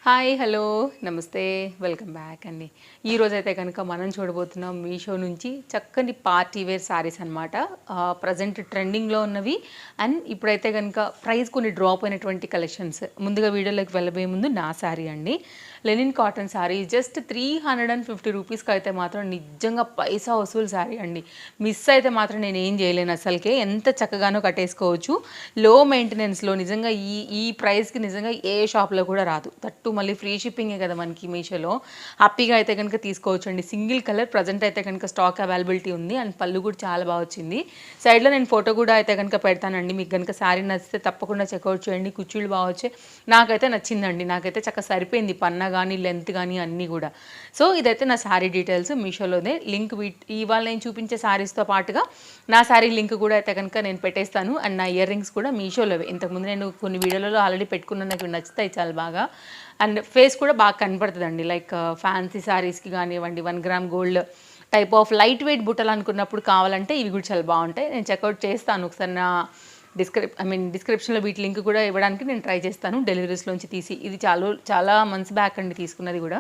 Hi hello నమస్తే welcome back అండి. ఈరోజైతే కనుక మనం చూడబోతున్నాం మీషో నుంచి చక్కని పార్టీ వేర్ శారీస్ అనమాట. ప్రజెంట్ ట్రెండింగ్లో ఉన్నవి అండ్ ఇప్పుడైతే కనుక ప్రైస్ కొన్ని డ్రాప్ అయినటువంటి కలెక్షన్స్. ముందుగా వీడియోలోకి వెళ్ళబోయే ముందు నా శారీ అండి, లెనిన్ కాటన్ శారీ జస్ట్ 350 రూపీస్కి అయితే మాత్రం నిజంగా పైసా వసూలు శారీ అండి. మిస్ అయితే మాత్రం నేను ఏం చేయలేను అసలుకే, ఎంత చక్కగానో కట్టేసుకోవచ్చు. లో మెయింటెనెన్స్లో నిజంగా ఈ ప్రైస్కి నిజంగా ఏ షాప్లో కూడా రాదు. తట్టు మళ్ళీ ఫ్రీ షిప్పింగే కదా మనకి మీషోలో. హ్యాపీగా అయితే కనుక తీసుకోవచ్చు అండి. సింగిల్ కలర్ ప్రజెంట్ అయితే కనుక స్టాక్ అవైలబిలిటీ ఉంది అండ్ పళ్ళు కూడా చాలా బాగా వచ్చింది. సైడ్లో నేను ఫోటో కూడా అయితే కనుక పెడతానండి. మీకు కనుక శారీ నచ్చితే తప్పకుండా చెక్అవుట్ చేయండి. కుచ్చుళ్ళు బాగా వచ్చాయి, నాకైతే నచ్చిందండి. నాకైతే చక్కగా సరిపోయింది పన్నా కానీ లెంత్ కానీ అన్నీ కూడా. సో ఇదైతే నా శారీ డీటెయిల్స్ మీషోలోనే. లింక్ ఇవాళ నేను చూపించే శారీస్తో పాటుగా నా శారీ లింక్ కూడా అయితే కనుక నేను పెట్టేస్తాను. అండ్ నా ఇయర్ రింగ్స్ కూడా మీషోలోవే. ఇంతకుముందు నేను కొన్ని వీడియోలలో ఆల్రెడీ పెట్టుకున్నాను, నాకు నచ్చుతాయి చాలా బాగా. అండ్ ఫేస్ కూడా బాగా కనపడుతుందండి. లైక్ ఫ్యాన్సీ శారీస్కి కానివ్వండి, 1 gram gold type of light weight బుట్టలు అనుకున్నప్పుడు కావాలంటే ఇవి కూడా చాలా బాగుంటాయి. నేను చెక్అవుట్ చేస్తాను ఒకసారి. నా డిస్క్రిప్షన్లో వీటి లింక్ కూడా ఇవ్వడానికి నేను ట్రై చేస్తాను, డెలివరీస్లోంచి తీసి. ఇది చాలా మంత్స్ బ్యాక్ అండి తీసుకున్నది కూడా.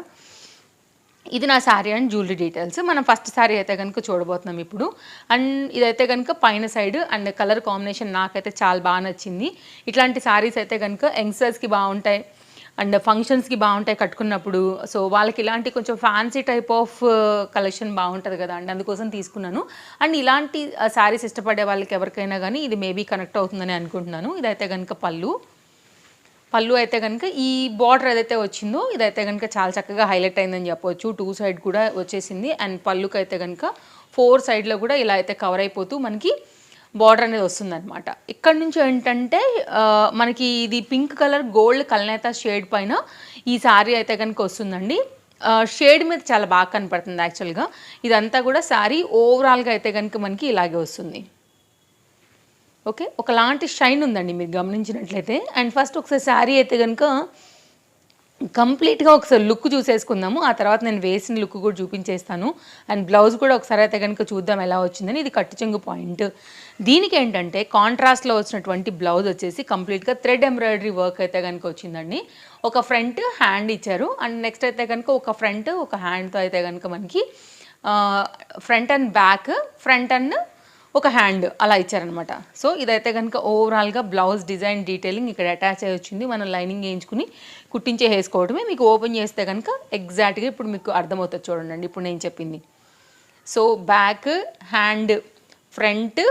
ఇది నా శారీ అండ్ జ్యువెలరీ డీటెయిల్స్. మనం ఫస్ట్ శారీ అయితే కనుక చూడబోతున్నాం ఇప్పుడు. అండ్ ఇదైతే కనుక పైన సైడ్ అండ్ కలర్ కాంబినేషన్ నాకైతే చాలా బాగా నచ్చింది. ఇట్లాంటి శారీస్ అయితే కనుక యంగ్స్టర్స్కి బాగుంటాయి అండ్ ఫంక్షన్స్కి బాగుంటాయి కట్టుకున్నప్పుడు. సో వాళ్ళకి ఇలాంటి కొంచెం ఫ్యాన్సీ టైప్ ఆఫ్ కలెక్షన్ బాగుంటుంది కదా అండి, అందుకోసం తీసుకున్నాను. అండ్ ఇలాంటి శారీస్ ఇష్టపడే వాళ్ళకి ఎవరికైనా కానీ ఇది మేబీ కనెక్ట్ అవుతుందని అనుకుంటున్నాను. ఇదైతే కనుక పళ్ళు అయితే కనుక ఈ బార్డర్ ఏదైతే వచ్చిందో ఇదైతే కనుక చాలా చక్కగా హైలైట్ అయిందని చెప్పవచ్చు. 2 సైడ్ కూడా వచ్చేసింది. అండ్ పళ్ళుకి అయితే కనుక 4 సైడ్లో కూడా ఇలా అయితే కవర్ అయిపోతూ మనకి బార్డర్ అనేది వస్తుందన్నమాట. ఇక్కడ నుంచి ఏంటంటే మనకి ఇది పింక్ కలర్ గోల్డ్ కల్నేత షేడ్ పైన ఈ శారీ అయితే కనుక వస్తుందండి. షేడ్ మీద చాలా బాగా కనపడుతుంది యాక్చువల్గా. ఇదంతా కూడా శారీ ఓవరాల్గా అయితే కనుక మనకి ఇలాగే వస్తుంది. ఓకే, ఒకలాంటి షైన్ ఉందండి మీరు గమనించినట్లయితే. అండ్ ఫస్ట్ ఒకసారి శారీ అయితే కనుక కంప్లీట్గా ఒకసారి లుక్ చూసేసుకుందాము. ఆ తర్వాత నేను వేసిన లుక్ కూడా చూపించేస్తాను. అండ్ బ్లౌజ్ కూడా ఒకసారి అయితే కనుక చూద్దాం ఎలా వచ్చిందని. ఇది కట్టు చెంగు పాయింట్. దీనికి ఏంటంటే కాంట్రాస్ట్లో వచ్చినటువంటి బ్లౌజ్ వచ్చేసి కంప్లీట్గా థ్రెడ్ ఎంబ్రాయిడరీ వర్క్ అయితే కనుక వచ్చిందండి. ఒక ఫ్రంట్ హ్యాండ్ ఇచ్చారు అండ్ నెక్స్ట్ అయితే కనుక ఒక ఫ్రంట్ ఒక హ్యాండ్తో అయితే కనుక మనకి front and back, front and ఒక హ్యాండ్ అలా ఇచ్చారనమాట. సో ఇదైతే కనుక ఓవరాల్గా బ్లౌజ్ డిజైన్ డీటెయిలింగ్ ఇక్కడ అటాచ్ అయ్యి వచ్చింది. మనం లైనింగ్ వేయించుకుని కుట్టించే వేసుకోవడమే. మీకు ఓపెన్ చేస్తే కనుక ఎగ్జాక్ట్గా ఇప్పుడు మీకు అర్థమవుతుంది చూడండి ఇప్పుడు నేను చెప్పింది. So back hand, front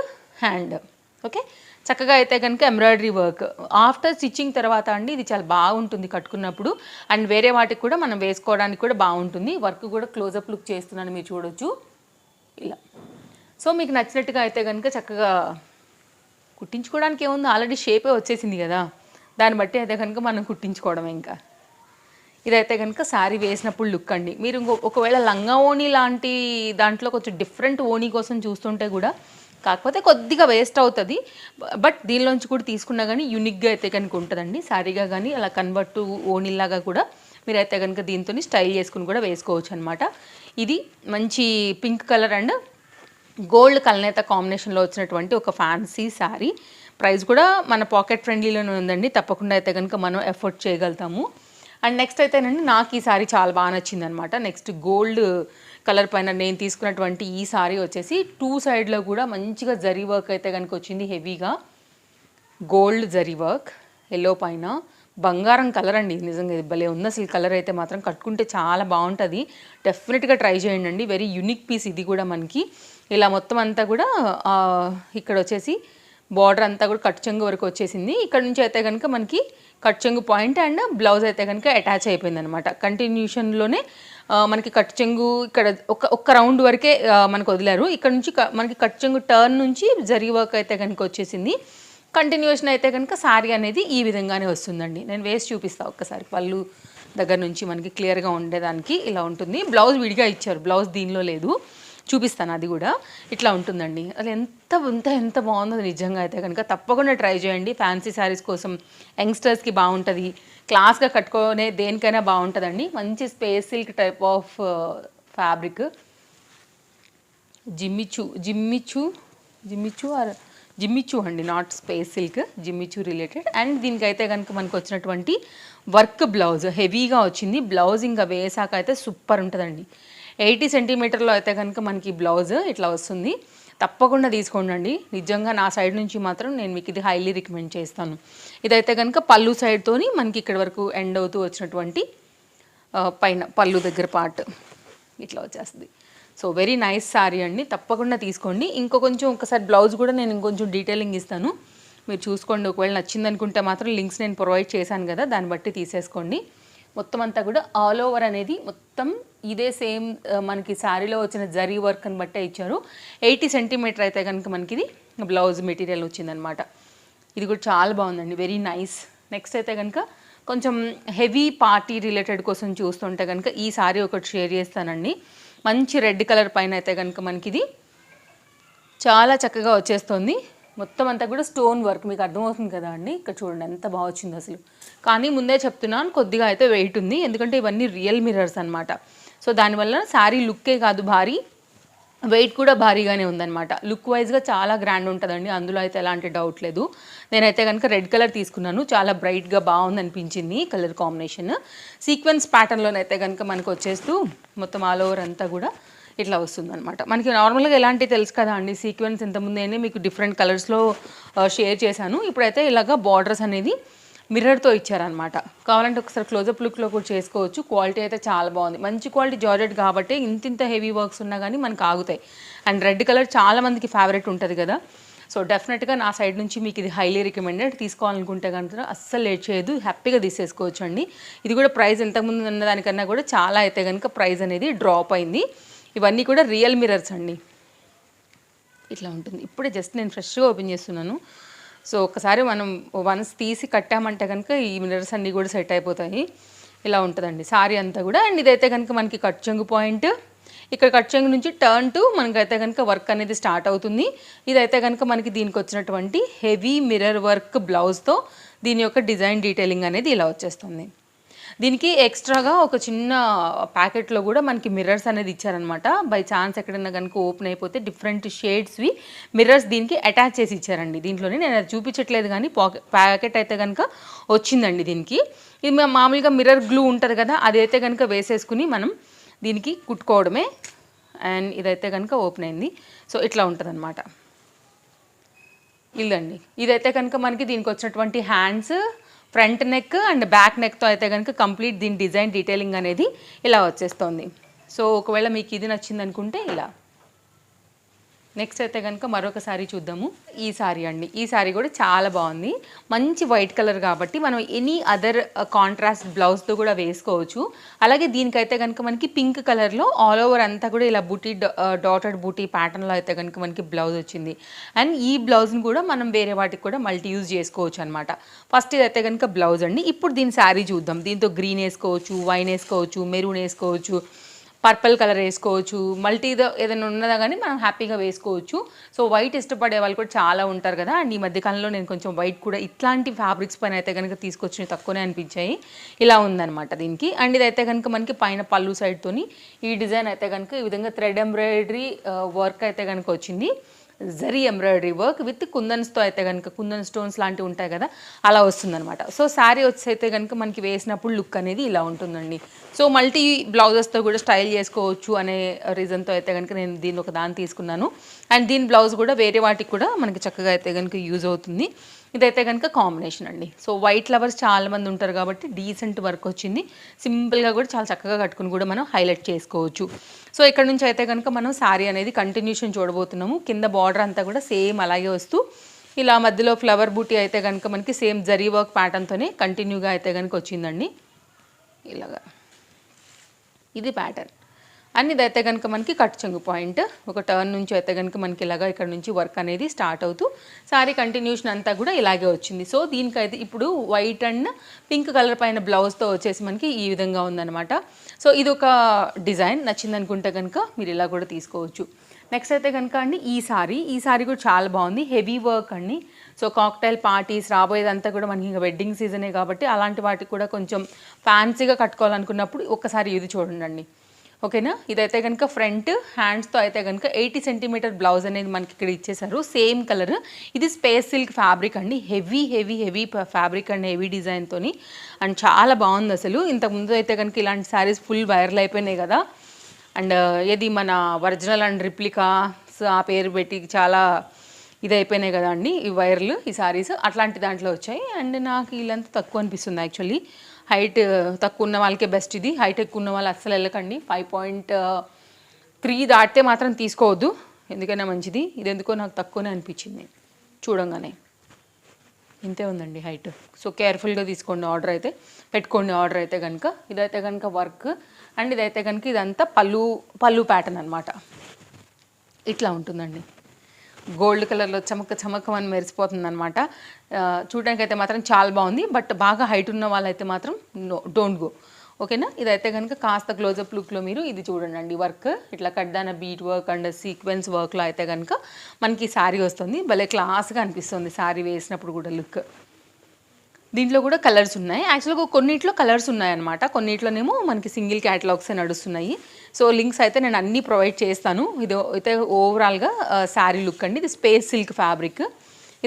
hand. Okay, చక్కగా అయితే కనుక ఎంబ్రాయిడరీ వర్క్. ఆఫ్టర్ స్టిచ్చింగ్ తర్వాత అండి ఇది చాలా బాగుంటుంది కట్టుకున్నప్పుడు. అండ్ వేరే వాటికి కూడా మనం వేసుకోవడానికి కూడా బాగుంటుంది. వర్క్ కూడా క్లోజప్ లుక్ చేస్తున్నాను, మీరు చూడొచ్చు ఇలా. సో మీకు నచ్చినట్టుగా అయితే కనుక చక్కగా కుట్టించుకోవడానికి ఏముంది, ఆల్రెడీ షేపే వచ్చేసింది కదా, దాన్ని బట్టి అయితే కనుక మనం కుట్టించుకోవడమే. ఇంకా ఇదైతే కనుక శారీ వేసినప్పుడు లుక్ అండి. మీరు ఒకవేళ లంగా ఓణి లాంటి దాంట్లో కొంచెం డిఫరెంట్ ఓణి కోసం చూస్తుంటే కూడా కాకపోతే కొద్దిగా వేస్ట్ అవుతుంది, బట్ దీనిలోంచి కూడా తీసుకున్నా కానీ యూనిక్గా అయితే కనుక ఉంటుందండి. శారీగా కానీ అలా కన్వర్ట్ ఓణిలాగా కూడా మీరైతే కనుక దీంతో స్టైల్ చేసుకుని కూడా వేసుకోవచ్చు అనమాట. ఇది మంచి పింక్ కలర్ అండ్ గోల్డ్ కల్నేత కాంబినేషన్లో వచ్చినటువంటి ఒక ఫ్యాన్సీ శారీ. ప్రైస్ కూడా మన పాకెట్ ఫ్రెండ్లీలోనే ఉందండి. తప్పకుండా అయితే కనుక మనం ఎఫోర్డ్ చేయగలుగుతాము. అండ్ నెక్స్ట్ అయితేనండి నాకు ఈ శారీ చాలా బాగా నచ్చింది అనమాట. నెక్స్ట్ గోల్డ్ కలర్ పైన నేను తీసుకున్నటువంటి ఈ శారీ వచ్చేసి 2 సైడ్లో కూడా మంచిగా జరీ వర్క్ అయితే కనుక వచ్చింది. హెవీగా గోల్డ్ జరీ వర్క్, ఎల్లో పైన బంగారం కలర్ అండి. నిజంగా ఇది భలే ఉంది అసలు. కలర్ అయితే మాత్రం కట్టుకుంటే చాలా బాగుంటుంది. డెఫినెట్గా ట్రై చేయండి అండి. వెరీ యూనిక్ పీస్ ఇది కూడా. మనకి ఇలా మొత్తం అంతా కూడా ఇక్కడ వచ్చేసి బార్డర్ అంతా కూడా కట్టు చెంగు వరకు వచ్చేసింది. ఇక్కడ నుంచి అయితే కనుక మనకి కట్టు చెంగు పాయింట్ అండ్ బ్లౌజ్ అయితే కనుక అటాచ్ అయిపోయింది అనమాట. కంటిన్యూషన్లోనే మనకి కట్టు చెంగు ఇక్కడ ఒక్క రౌండ్ వరకే మనకు వదిలారు. ఇక్కడ నుంచి మనకి కట్టు చెంగు టర్న్ నుంచి జరీ వర్క్ అయితే కనుక వచ్చేసింది. కంటిన్యూషన్ అయితే కనుక శారీ అనేది ఈ విధంగానే వస్తుందండి. నేను వేసి చూపిస్తాను ఒక్కసారి. పళ్ళు దగ్గర నుంచి మనకి క్లియర్గా ఉండేదానికి ఇలా ఉంటుంది. బ్లౌజ్ విడిగా ఇచ్చారు, బ్లౌజ్ దీనిలో లేదు, చూపిస్తాను అది కూడా. ఇట్లా ఉంటుందండి. అది ఎంత బాగుందో నిజంగా అయితే కనుక తప్పకుండా ట్రై చేయండి. ఫ్యాన్సీ శారీస్ కోసం యంగ్స్టర్స్కి బాగుంటుంది, క్లాస్గా కట్టుకునే దేనికైనా బాగుంటుందండి. మంచి space silk type of fabric. Jimmy Choo అండి, not space silk, Jimmy Choo related. And దీనికైతే కనుక మనకు వచ్చినటువంటి వర్క్ బ్లౌజ్ హెవీగా వచ్చింది. బ్లౌజ్ ఇంకా వేసాక అయితే సూపర్ ఉంటుందండి. 80 సెంటీమీటర్లో అయితే కనుక మనకి బ్లౌజ్ ఇట్లా వస్తుంది. తప్పకుండా తీసుకోండి. నిజంగా నా సైడ్ నుంచి మాత్రం నేను మీకు ఇది హైలీ రికమెండ్ చేస్తాను. ఇదైతే కనుక పళ్ళు సైడ్తోని మనకి ఇక్కడ వరకు ఎండ్ అవుతూ వచ్చినటువంటి పైన పళ్ళు దగ్గర పార్ట్ ఇట్లా వచ్చేస్తుంది. సో వెరీ నైస్ శారీ అండి, తప్పకుండా తీసుకోండి. కొంచెం ఒకసారి బ్లౌజ్ కూడా నేను ఇంకొంచెం డీటెయిలింగ్ ఇస్తాను, మీరు చూసుకోండి. ఒకవేళ నచ్చింది అనుకుంటే మాత్రం లింక్స్ నేను ప్రొవైడ్ చేశాను కదా, దాన్ని బట్టి తీసేసుకోండి. మొత్తం అంతా కూడా ఆల్ ఓవర్ అనేది మొత్తం ఇదే సేమ్ మనకి శారీలో వచ్చిన జరీ వర్క్ అని బట్టే ఇచ్చారు. 80 సెంటీమీటర్ అయితే కనుక మనకి ఇది బ్లౌజ్ మెటీరియల్ వచ్చిందనమాట. ఇది కూడా చాలా బాగుందండి, వెరీ నైస్. నెక్స్ట్ అయితే కనుక కొంచెం హెవీ పార్టీ రిలేటెడ్ కోసం చూస్తుంటే కనుక ఈ శారీ ఒకటి షేర్ చేస్తానండి. మంచి రెడ్ కలర్ పైన అయితే కనుక మనకి ఇది చాలా చక్కగా వచ్చేస్తుంది. మొత్తం అంతా కూడా స్టోన్ వర్క్, మీకు అర్థమవుతుంది కదా అండి. ఇక్కడ చూడండి ఎంత బాగా వచ్చింది అసలు. కానీ ముందే చెప్తున్నాను, కొద్దిగా అయితే వెయిట్ ఉంది, ఎందుకంటే ఇవన్నీ రియల్ మిర్రర్స్ అనమాట. సో దానివల్ల శారీ లుక్కే కాదు భారీ, వెయిట్ కూడా భారీగానే ఉందన్నమాట. లుక్ వైజ్గా చాలా గ్రాండ్ ఉంటుందండి, అందులో అయితే ఎలాంటి డౌట్ లేదు. నేనైతే కనుక రెడ్ కలర్ తీసుకున్నాను, చాలా బ్రైట్గా బాగుంది అనిపించింది కలర్ కాంబినేషన్. సీక్వెన్స్ ప్యాటర్న్లోనైతే కనుక మనకు వచ్చేస్తూ మొత్తం ఆల్ ఓవర్ అంతా కూడా ఇట్లా వస్తుందన్నమాట. మనకి నార్మల్గా ఎలాంటి తెలుసు కదా అండి, సీక్వెన్స్ ఇంతకుముందే మీకు డిఫరెంట్ కలర్స్లో షేర్ చేశాను. ఇప్పుడైతే ఇలాగా బార్డర్స్ అనేది మిర్రర్తో ఇచ్చారనమాట. కావాలంటే ఒకసారి క్లోజప్ లుక్లో కూడా చేసుకోవచ్చు. క్వాలిటీ అయితే చాలా బాగుంది, మంచి క్వాలిటీ జార్జెట్ కాబట్టి ఇంత హెవీ వర్క్స్ ఉన్నా కానీ మనకు ఆగుతాయి. అండ్ రెడ్ కలర్ చాలా మందికి ఫేవరెట్ ఉంటుంది కదా. సో డెఫినెట్గా నా సైడ్ నుంచి మీకు ఇది హైలీ రికమెండెడ్. తీసుకోవాలనుకుంటే కనుక అస్సలు లేట్ చేయదు, హ్యాపీగా తీసేసుకోవచ్చు అండి. ఇది కూడా ప్రైస్ ఇంతకుముందు ఉన్న దానికన్నా కూడా చాలా అయితే కనుక ప్రైస్ అనేది డ్రాప్ అయింది. ఇవన్నీ కూడా రియల్ మిర్రర్స్ అండి, ఇట్లా ఉంటుంది. ఇప్పుడే జస్ట్ నేను ఫ్రెష్గా ఓపెన్ చేస్తున్నాను. సో ఒకసారి మనం వన్స్ తీసి కట్టామంటే కనుక ఈ మిర్రర్స్ అన్నీ కూడా సెట్ అయిపోతాయి. ఇలా ఉంటుందండి సారీ అంతా కూడా. అండ్ ఇదైతే కనుక మనకి కట్ చెంగు పాయింట్, ఇక్కడ కట్ చెంగు నుంచి టర్న్ టు మనకైతే కనుక వర్క్ అనేది స్టార్ట్ అవుతుంది. ఇదైతే కనుక మనకి దీనికి వచ్చినటువంటి హెవీ మిర్రర్ వర్క్ బ్లౌజ్తో దీని యొక్క డిజైన్ డీటెయిలింగ్ అనేది ఇలా వచ్చేస్తుంది. దీనికి ఎక్స్ట్రాగా ఒక చిన్న ప్యాకెట్లో కూడా మనకి మిర్రర్స్ అనేది ఇచ్చారనమాట. బై ఛాన్స్ ఎక్కడైనా కనుక ఓపెన్ అయిపోతే డిఫరెంట్ షేడ్స్వి మిర్రర్స్ దీనికి అటాచ్ చేసి ఇచ్చారండి. దీంట్లోనే నేను అది చూపించట్లేదు కానీ ప్యాకెట్ అయితే కనుక వచ్చిందండి దీనికి. ఇది మామూలుగా మిర్రర్ గ్లూ ఉంటుంది కదా, అదైతే కనుక వేసేసుకుని మనం దీనికి కుట్టుకోవడమే. అండ్ ఇదైతే కనుక ఓపెన్ అయింది. సో ఇట్లా ఉంటుంది అనమాట. ఇదండి, ఇదైతే కనుక మనకి దీనికి వచ్చినటువంటి hands, front neck and back నెక్తో అయితే కనుక కంప్లీట్ దీని డిజైన్ డీటెయిలింగ్ అనేది ఇలా వచ్చేస్తుంది. సో ఒకవేళ మీకు ఇది నచ్చింది అనుకుంటే ఇలా. నెక్స్ట్ అయితే కనుక మరొక సారీ చూద్దాము. ఈ సారీ అండి, ఈ సారీ కూడా చాలా బాగుంది. మంచి వైట్ కలర్ కాబట్టి మనం ఎనీ అదర్ కాంట్రాస్ట్ బ్లౌజ్తో కూడా వేసుకోవచ్చు. అలాగే దీనికైతే కనుక మనకి పింక్ కలర్లో ఆల్ ఓవర్ అంతా కూడా ఇలా బూటీ డాటెడ్ బూటీ ప్యాటర్న్లో అయితే కనుక మనకి బ్లౌజ్ వచ్చింది. అండ్ ఈ బ్లౌజ్ని కూడా మనం వేరే వాటికి కూడా మల్టీ యూజ్ చేసుకోవచ్చు అనమాట. ఫస్ట్ ఇదైతే కనుక బ్లౌజ్ అండి. ఇప్పుడు దీని శారీ చూద్దాం. దీంతో గ్రీన్ వేసుకోవచ్చు, వైన్ వేసుకోవచ్చు, మెరూన్ వేసుకోవచ్చు, పర్పుల్ కలర్ వేసుకోవచ్చు, మల్టీదో ఏదైనా ఉన్నదా కానీ మనం హ్యాపీగా వేసుకోవచ్చు. సో వైట్ ఇష్టపడే వాళ్ళు కూడా చాలా ఉంటారు కదా. అండ్ ఈ మధ్యకాలంలో నేను కొంచెం వైట్ కూడా ఇట్లాంటి ఫ్యాబ్రిక్స్ పైన అయితే కనుక తీసుకొచ్చినవి తక్కువనే అనిపించాయి. ఇలా ఉందన్నమాట దీనికి. అండ్ ఇదైతే కనుక మనకి పైన పళ్ళు సైడ్తోని ఈ డిజైన్ అయితే కనుక ఈ విధంగా థ్రెడ్ ఎంబ్రాయిడరీ వర్క్ అయితే కనుక వచ్చింది. జరీ ఎంబ్రాయిడరీ వర్క్ విత్ కుందన్స్తో అయితే కనుక కుందన్ స్టోన్స్ లాంటివి ఉంటాయి కదా, అలా వస్తుందన్నమాట. సో శారీ వచ్చి అయితే కనుక మనకి వేసినప్పుడు లుక్ అనేది ఇలా ఉంటుందండి. సో మల్టీ బ్లౌజెస్తో కూడా స్టైల్ చేసుకోవచ్చు అనే రీజన్తో అయితే కనుక నేను దీన్ని ఒక దాన్ని తీసుకున్నాను. అండ్ దీని బ్లౌజ్ కూడా వేరే వాటికి కూడా మనకి చక్కగా అయితే కనుక యూజ్ అవుతుంది. ఇదైతే కనుక కాంబినేషన్ అండి. సో వైట్ లవర్స్ చాలామంది ఉంటారు కాబట్టి డీసెంట్ వర్క్ వచ్చింది. సింపుల్గా కూడా చాలా చక్కగా కట్టుకుని కూడా మనం హైలైట్ చేసుకోవచ్చు. సో ఇక్కడ నుంచి అయితే కనుక మనం శారీ అనేది కంటిన్యూషన్ చూడబోతున్నాము. కింద బార్డర్ అంతా కూడా సేమ్ అలాగే వస్తూ ఇలా మధ్యలో ఫ్లవర్ బూటీ అయితే కనుక మనకి సేమ్ జరీ వర్క్ ప్యాటర్న్తోనే కంటిన్యూగా అయితే కనుక వచ్చిందండి. ఇలాగా ఇది ప్యాటర్న్. అండ్ ఇదైతే కనుక మనకి కట్ చెంగు పాయింట్. ఒక టర్న్ నుంచి అయితే కనుక మనకి ఇలాగా ఇక్కడ నుంచి వర్క్ అనేది స్టార్ట్ అవుతూ శారీ కంటిన్యూషన్ అంతా కూడా ఇలాగే వచ్చింది. సో దీనికైతే ఇప్పుడు వైట్ అండ్ పింక్ కలర్ పైన బ్లౌజ్తో వచ్చేసి మనకి ఈ విధంగా ఉందన్నమాట. సో ఇది ఒక డిజైన్ నచ్చింది అనుకుంటే కనుక మీరు ఇలా కూడా తీసుకోవచ్చు. నెక్స్ట్ అయితే కనుక అండి ఈ సారీ కూడా చాలా బాగుంది. హెవీ వర్క్ అండి. సో కాక్టైల్ పార్టీస్ రాబోయేదంతా కూడా మనకి ఇంకా వెడ్డింగ్ సీజనే కాబట్టి అలాంటి వాటికి కూడా కొంచెం ఫ్యాన్సీగా కట్టుకోవాలనుకున్నప్పుడు ఒక్కసారి ఇది చూడండి. ఓకేనా. ఇదైతే కనుక ఫ్రంట్ హ్యాండ్స్తో అయితే కనుక 80 సెంటీమీటర్ బ్లౌజ్ అనేది మనకి ఇక్కడ ఇచ్చేసారు. Same colour. ఇది స్పేస్ సిల్క్ ఫ్యాబ్రిక్ అండి. Heavy heavy heavy fabric and heavy డిజైన్తోని అండ్ చాలా బాగుంది అసలు. ఇంతకుముందు అయితే కనుక ఇలాంటి శారీస్ ఫుల్ వైరల్ అయిపోయినాయి కదా. అండ్ ఇది మన ఒరిజినల్ అండ్ రిప్లికా ఆ పేరు పెట్టి చాలా ఇది అయిపోయినాయి కదా అండి ఈ వైర్లు, ఈ శారీస్. అట్లాంటి దాంట్లో వచ్చాయి. అండ్ నాకు వీళ్ళంతా తక్కువ అనిపిస్తుంది యాక్చువల్లీ. హైట్ తక్కువ ఉన్న వాళ్ళకే బెస్ట్ ఇది. హైట్ ఎక్కువ ఉన్న వాళ్ళు అస్సలు వెళ్ళకండి. 5.3 దాటితే మాత్రం తీసుకోవద్దు, ఎందుకైనా మంచిది. ఇది ఎందుకో నాకు తక్కువనే అనిపించింది చూడంగానే. ఇంతే ఉందండి హైట్. సో కేర్ఫుల్గా తీసుకోండి ఆర్డర్ అయితే, పెట్టుకోండి ఆర్డర్ అయితే కనుక. ఇదైతే కనుక వర్క్ అండ్ ఇదైతే కనుక ఇదంతా పళ్ళు ప్యాటర్న్ అనమాట. ఇట్లా ఉంటుందండి. గోల్డ్ కలర్లో చమకమని మెరిసిపోతుంది అనమాట. చూడడానికి అయితే మాత్రం చాలా బాగుంది. బట్ బాగా హైట్ ఉన్న వాళ్ళైతే మాత్రం డోంట్ గో. ఓకేనా. ఇదైతే కనుక కాస్త క్లోజప్ లుక్లో మీరు ఇది చూడండి. వర్క్ ఇట్లా కడ్డాన బీట్ వర్క్ అండ్ సీక్వెన్స్ వర్క్లో అయితే కనుక మనకి శారీ వస్తుంది. భలే క్లాస్గా అనిపిస్తుంది శారీ వేసినప్పుడు కూడా లుక్. దీంట్లో కూడా కలర్స్ ఉన్నాయి. యాక్చువల్గా కొన్నిట్లో కలర్స్ ఉన్నాయన్నమాట, కొన్నిట్లోనేమో మనకి సింగిల్ క్యాటలాగ్సే నడుస్తున్నాయి. సో లింక్స్ అయితే నేను అన్నీ ప్రొవైడ్ చేస్తాను. ఇది అయితే ఓవరాల్గా శారీ లుక్ అండి. ఇది స్పేస్ సిల్క్ ఫ్యాబ్రిక్.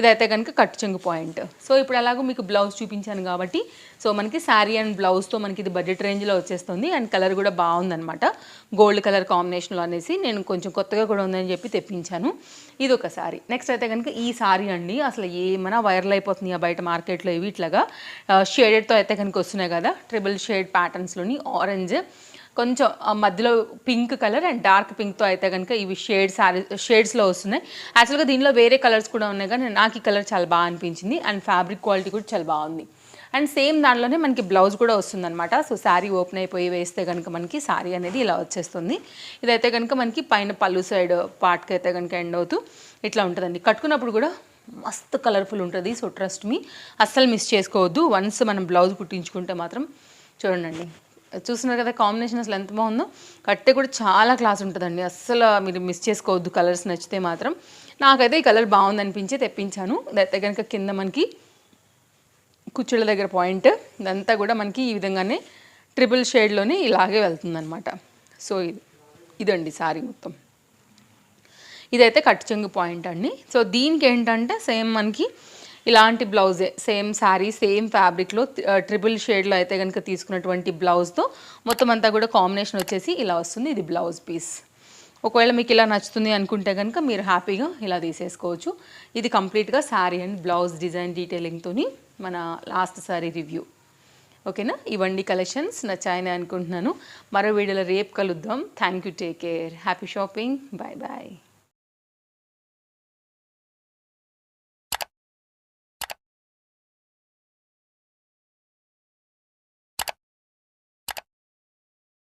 ఇదైతే కనుక కట్ చెంగు పాయింట్. సో ఇప్పుడు అలాగో మీకు బ్లౌజ్ చూపించాను కాబట్టి సో మనకి శారీ అండ్ బ్లౌజ్తో మనకి ఇది బడ్జెట్ రేంజ్లో వచ్చేస్తుంది. అండ్ కలర్ కూడా బాగుందనమాట, గోల్డ్ కలర్ కాంబినేషన్లో అనేసి నేను కొంచెం కొత్తగా కూడా ఉందని చెప్పి తెప్పించాను. ఇది ఒక శారీ. నెక్స్ట్ అయితే కనుక ఈ శారీ అండి. అసలు ఏమైనా వైరల్ అయిపోతుంది బయట మార్కెట్లో ఇవి. ఇట్లాగా షేడెడ్తో అయితే కనుక వస్తున్నాయి కదా, ట్రిపుల్ షేడ్ ప్యాటర్న్స్లోని ఆరెంజ్, కొంచెం మధ్యలో పింక్ కలర్ అండ్ డార్క్ పింక్తో అయితే కనుక ఇవి షేడ్స్లో వస్తున్నాయి. యాక్చువల్గా దీనిలో వేరే కలర్స్ కూడా ఉన్నాయి కానీ నాకు ఈ కలర్ చాలా బాగా అనిపించింది. అండ్ ఫ్యాబ్రిక్ క్వాలిటీ కూడా చాలా బాగుంది. అండ్ సేమ్ దాంట్లోనే మనకి బ్లౌజ్ కూడా వస్తుందన్నమాట. సో శారీ ఓపెన్ అయిపోయి వేస్తే కనుక మనకి శారీ అనేది ఇలా వచ్చేస్తుంది. ఇదైతే కనుక మనకి పైన పళ్ళు సైడ్ పార్ట్కి అయితే కనుక ఎండ్ అవుతూ ఇట్లా ఉంటుందండి. కట్టుకున్నప్పుడు కూడా మస్తు కలర్ఫుల్ ఉంటుంది. సో ట్రస్ట్ మీ, అస్సలు మిస్ చేసుకోవద్దు. వన్స్ మనం బ్లౌజ్ కుట్టించుకుంటే మాత్రం చూడండి, చూస్తున్నారు కదా కాంబినేషన్ అసలు ఎంత బాగుందో. కట్టే కూడా చాలా క్లాస్ ఉంటుందండి, అస్సలు మీరు మిస్ చేసుకోవద్దు. కలర్స్ నచ్చితే మాత్రం. నాకైతే ఈ కలర్ బాగుంది అనిపించి తెప్పించాను. ఇదైతే కనుక కింద మనకి కుచ్చుళ్ళ దగ్గర పాయింట్, ఇదంతా కూడా మనకి ఈ విధంగానే ట్రిపుల్ షేడ్లోనే ఇలాగే వెళ్తుందనమాట. సో ఇదండి శారీ మొత్తం. ఇదైతే కట్ చెంగు పాయింట్ అండి. సో దీనికి ఏంటంటే సేమ్ మనకి ఇలాంటి బ్లౌజే, సేమ్ శారీ సేమ్ ఫ్యాబ్రిక్లో ట్రిపుల్ షేడ్లో అయితే కనుక తీసుకున్నటువంటి బ్లౌజ్తో మొత్తం అంతా కూడా కాంబినేషన్ వచ్చేసి ఇలా వస్తుంది. ఇది బ్లౌజ్ పీస్. ఒకవేళ మీకు ఇలా నచ్చుతుంది అనుకుంటే కనుక మీరు హ్యాపీగా ఇలా తీసేసుకోవచ్చు. ఇది కంప్లీట్గా శారీ అండ్ బ్లౌజ్ డిజైన్ డీటెయిలింగ్తో మన లాస్ట్ శారీ రివ్యూ. ఓకేనా. ఇవండి కలెక్షన్స్, నచ్చాయని అనుకుంటున్నాను. మరో వీడియోలో రేపు కలుద్దాం. Thank you, take care, happy shopping, bye bye.